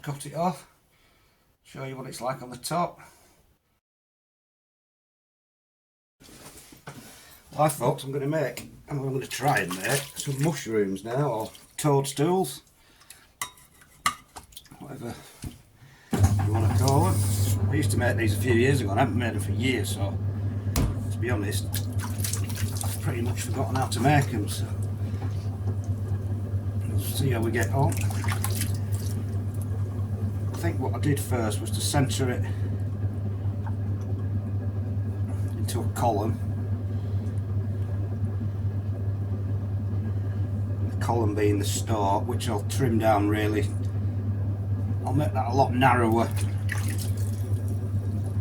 cut it off, show you what it's like on the top. Right folks, I'm going to try and make some mushrooms now, or toadstools, whatever you want to call them. I used to make these a few years ago and I haven't made them for years, so to be honest, I've pretty much forgotten how to make them, so let's see how we get on. I think what I did first was to centre it into a column. The column being the stalk, which I'll trim down really. I'll make that a lot narrower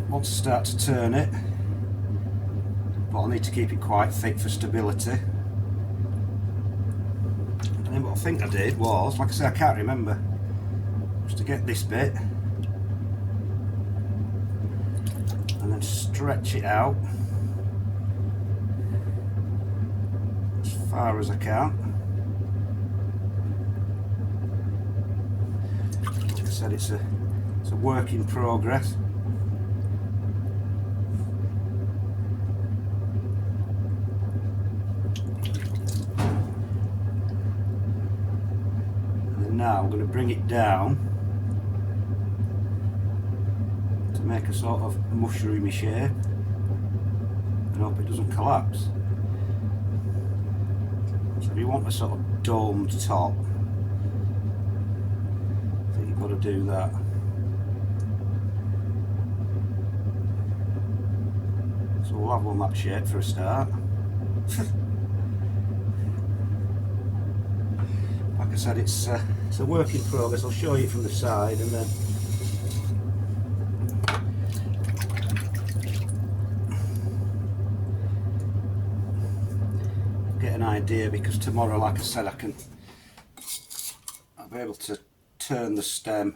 once I start to turn it, but I'll need to keep it quite thick for stability. And then what I think I did was, like I say, I can't remember, was to get this bit and then stretch it out as far as I can. Like I said, it's a work in progress. Now I'm going to bring it down to make a sort of mushroomy shape and hope it doesn't collapse. So if you want a sort of domed top, I think you've got to do that. So we'll have one that shape for a start. Like I said, it's a work in progress. I'll show you from the side and then get an idea, because tomorrow, like I said, I'll be able to turn the stem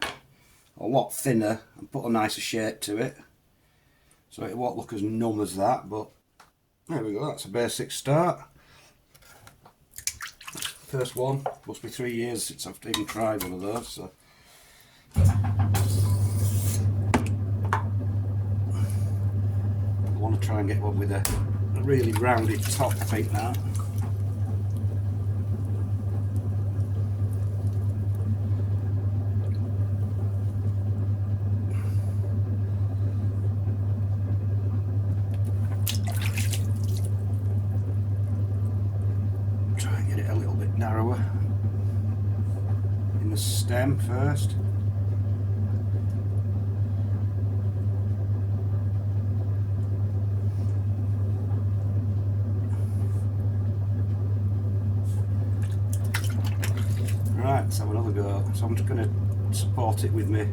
a lot thinner and put a nicer shape to it, so it won't look as numb as that. But there we go, that's a basic start. First one, must be 3 years since I've even tried one of those, so I want to try and get one with a really rounded top, I think now. Narrower in the stem first. Right, let's have another go. So I'm just going to support it with my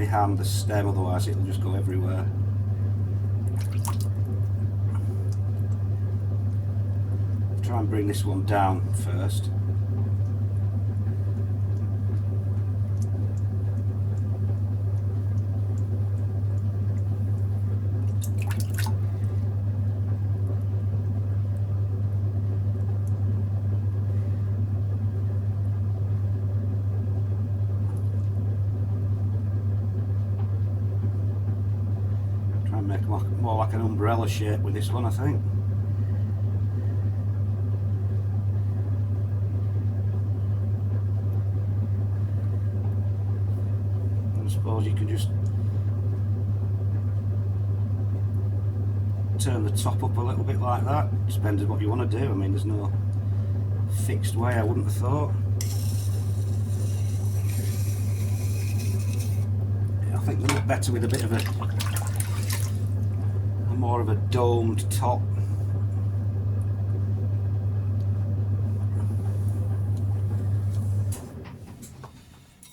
hand, the stem, otherwise it'll just go everywhere. Try and bring this one down first. Try and make more like an umbrella shape with this one, I think. I suppose you can just turn the top up a little bit like that. Just depends on what you want to do. I mean, there's no fixed way, I wouldn't have thought. Yeah, I think they look better with a bit of a more of a domed top.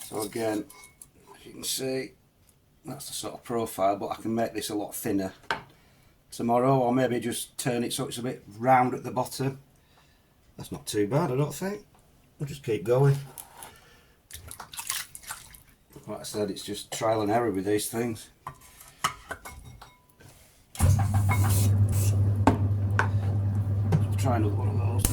So again, you can see that's the sort of profile, but I can make this a lot thinner tomorrow, or maybe just turn it so it's a bit round at the bottom. That's not too bad, I don't think. We'll just keep going. Like I said, it's just trial and error with these things. I'll try another one of those.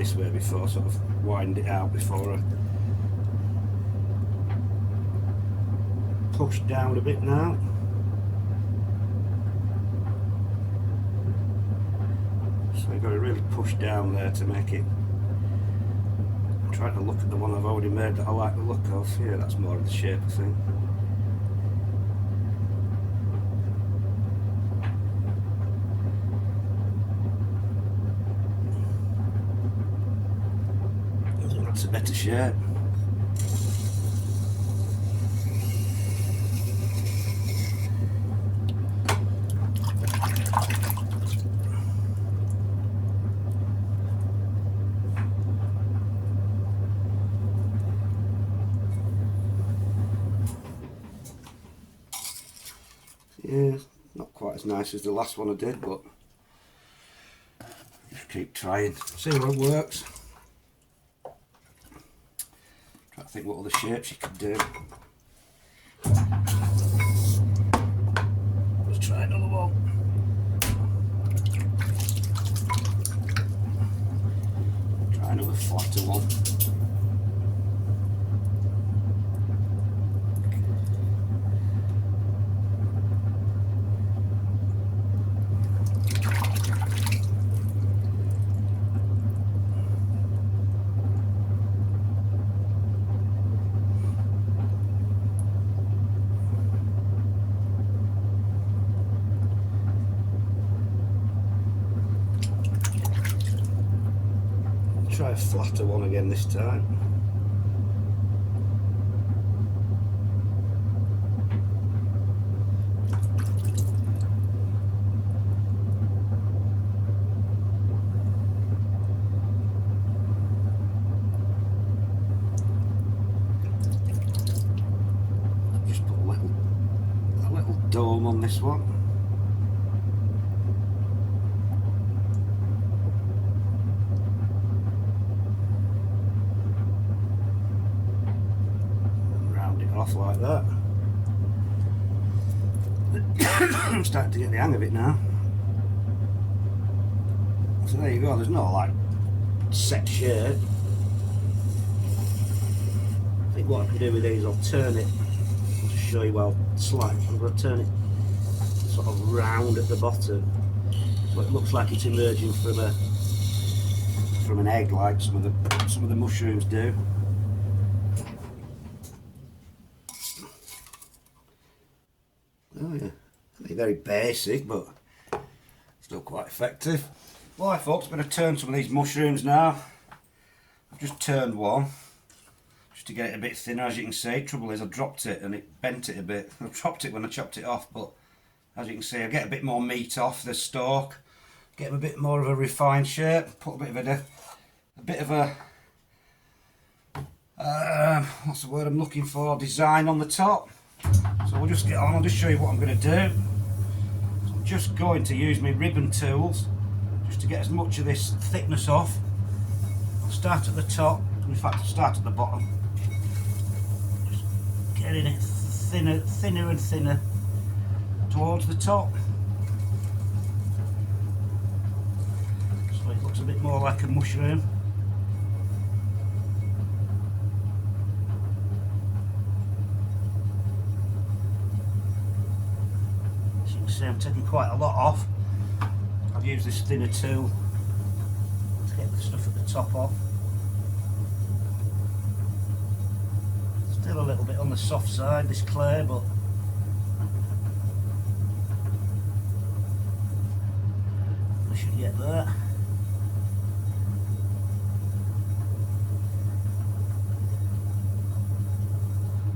this way before, sort of wind it out before I push down a bit now. So I've got to really push down there to make it. I'm trying to look at the one I've already made that I like the look of. Yeah, that's more of the shape, I think. I think that's a better shape. Yeah, not quite as nice as the last one I did, but just keep trying, see what works. Try to think what other shapes you could do. Let's try another one. Try another flatter one. Try a flatter one again this time. Just put a little dome on this one. Off like that. I'm starting to get the hang of it now. So there you go, there's no like set shape. I think what I can do with these, I'll turn it, I'll just show you how slight, I'm going to turn it sort of round at the bottom so it looks like it's emerging from an egg, like some of the mushrooms do. Oh yeah, they're very basic but still quite effective. Well, folks, I'm going to turn some of these mushrooms now. I've just turned one just to get it a bit thinner, as you can see. Trouble is I dropped it and it bent it a bit. I dropped it when I chopped it off, but as you can see I get a bit more meat off the stalk, get them a bit more of a refined shape, put a bit of a what's the word I'm looking for, design on the top. So we'll just get on, I'll just show you what I'm going to do. So I'm just going to use my ribbon tools just to get as much of this thickness off. I'll start at the top, in fact I'll start at the bottom. Just getting it thinner and thinner towards the top. So it looks a bit more like a mushroom. I'm taking quite a lot off. I've used this thinner tool to get the stuff at the top off. Still a little bit on the soft side, this clay, but we should get there.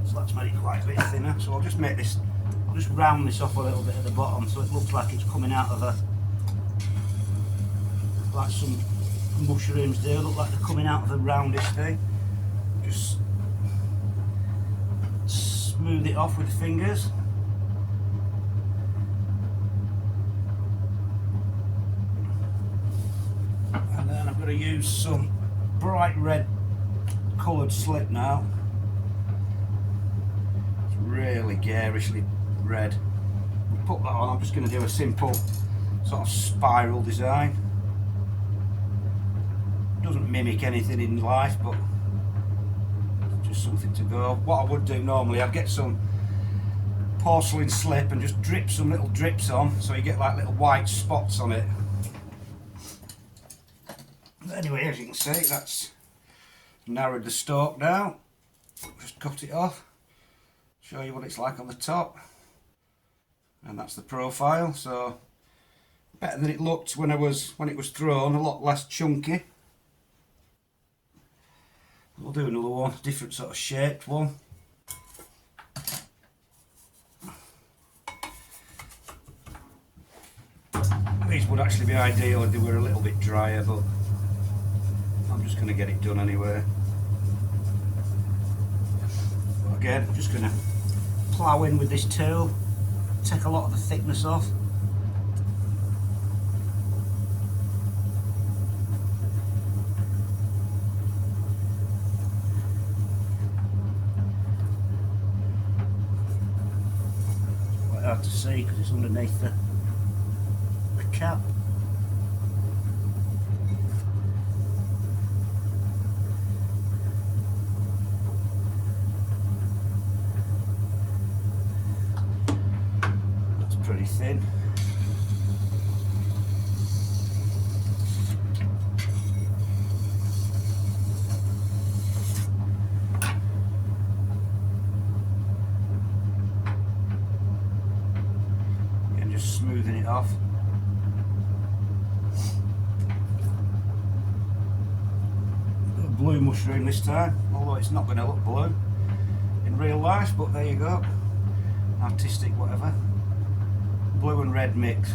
So that's made it quite a bit thinner, so I'll just make this, just round this off a little bit at the bottom so it looks like it's coming out of like some mushrooms do, look like they're coming out of the roundish thing. Just smooth it off with the fingers. And then I'm going to use some bright red coloured slip now. It's really garishly red. We'll put that on. I'm just going to do a simple sort of spiral design. Doesn't mimic anything in life, but just something to go. What I would do normally, I'd get some porcelain slip and just drip some little drips on, so you get like little white spots on it. But anyway, as you can see, that's narrowed the stalk down. Just cut it off, show you what it's like on the top, and that's the profile. So better than it looked when it was thrown, a lot less chunky. We'll do another one, different sort of shaped one. These would actually be ideal if they were a little bit drier, but I'm just going to get it done anyway. But again, I'm just going to plough in with this tool, take a lot of the thickness off. Quite hard to see because it's underneath the cap. That's pretty thin. And just smoothing it off. Blue mushroom this time, although it's not going to look blue in real life, but there you go, artistic whatever, blue and red mix,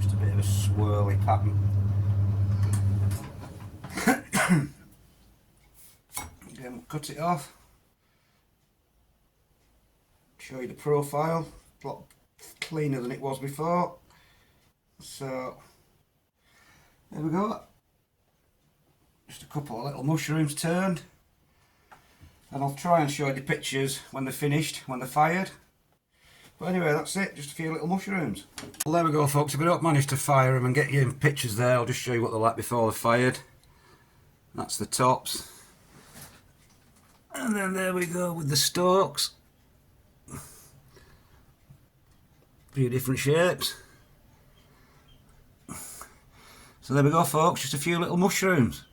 just a bit of a swirly pattern. Again, cut it off, show you the profile, a lot cleaner than it was before, so there we go, just a couple of little mushrooms turned, and I'll try and show you the pictures when they're finished, when they're fired. But anyway, that's it, just a few little mushrooms. Well, there we go folks, if I don't manage to fire them and get you in pictures there, I'll just show you what they're like before they're fired. That's the tops. And then there we go with the stalks. A few different shapes. So there we go folks, just a few little mushrooms.